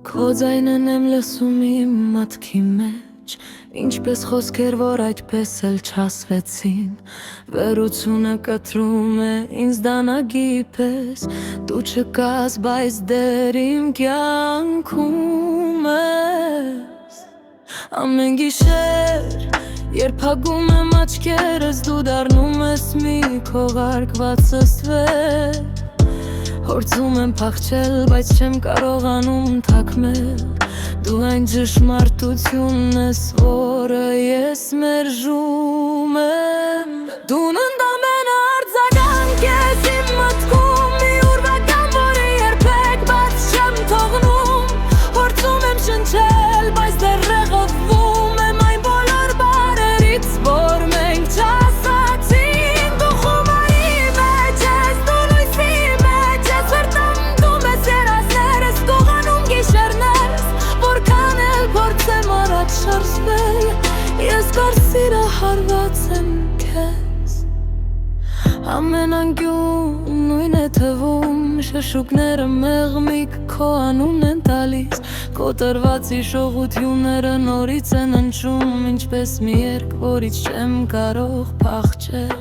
Քո ձայնն եմ լսում իմ մտքի մեջ, ինչպես խոսքեր, որ այդպես էլ չասվեցին, վերությունը կտրում է ինձ դանակի պես, դու չկաս, բայց դեռ իմ կյանքում ես։ Ամեն գիշեր, երբ հագում եմ աչքերս, դու դառնում ես մի քողարկված ստվեր, Հորձում եմ փախչել, բայց չեմ կարողանում թաքմել, Դու այն ճշմարտությունն ես, որը ես մերժում եմ, Դու ընդամենը արձագանք ես իմ մտքում, Մի ուրվական, որը երբեք բաց չեմ թողնում, Հորձում եմ շնչել, բայց դեռ ռեղվում եմ այն բոլոր բարերից, որ մենք չասացինք, Դու խումարի մեջ ես, դու լույսի մեջ ես, Վերտանդում ես երազներս, գողանում գիշերներս, Որքան էլ փորձեմ առաջ շարժվել, Ես կարծիրա հարված եմ քեզ։ Ամեն անկյուն նույն է թվում, Շշուկները մեղմիկ քո անունն են տալիս, Կոտրված հիշողությունները նորից են հնչում, Ինչպես մի երգ, որից չեմ կարող փախչել,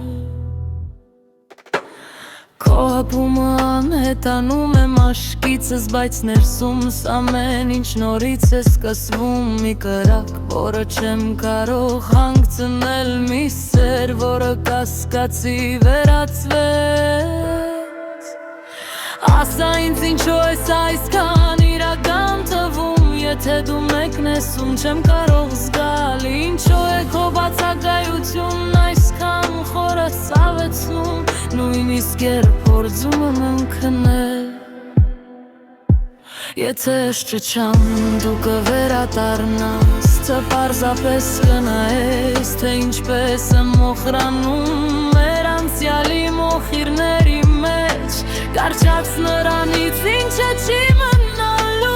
Քո հպումը անհետանում եմ աշկիցս, Բայց ներսումս ամեն ինչ նորից է սկսվում, Մի կրակ, որը չեմ կարող հանգցնել, Մի սեր, որը կասկածի վերածվեց, Ասա ինձ ինչու ես այսքան իրական թվում, Եթե դու մեկն ես, ում չեմ կարող զգալ, Ինչու է քո բացակայությունն այսքան խորը սավեցնում, Նույնիսկ երբ փորձում եմ ընկնել, Եթե շչչամ, դու կվերադառնաս, Թե պարզապես կնայես, թե ինչպես եմ մոխրանում Մեր անցյալի մոխիրների մեջ, Կարճած նրանից ինչը չի մնալու,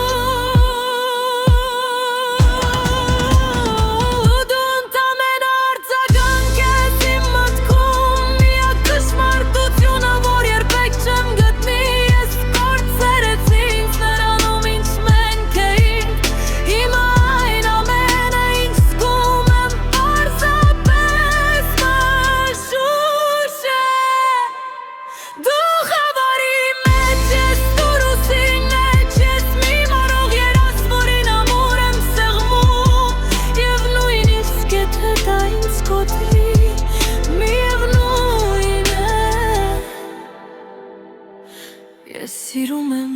Դու ընդամենը արձագանք ես իմ մտքում, Միակ ճշմարտությունը, որ երբեք չեմ գտնի, Ես կորցրեցի ինձ նրանում, ինչ մենք էինք, Հիմա այն ամենը, ինչ զգում եմ, պարզապես մշուշ է, Դու խավարի մեջ ես, դու ռուսի մեջ ես, Մի մորող երազ, որին ամուր եմ սեղմում, Եվ նույնիսկ եթե դա ինձ կոտրի, Միևնույն է, Ես սիրում եմ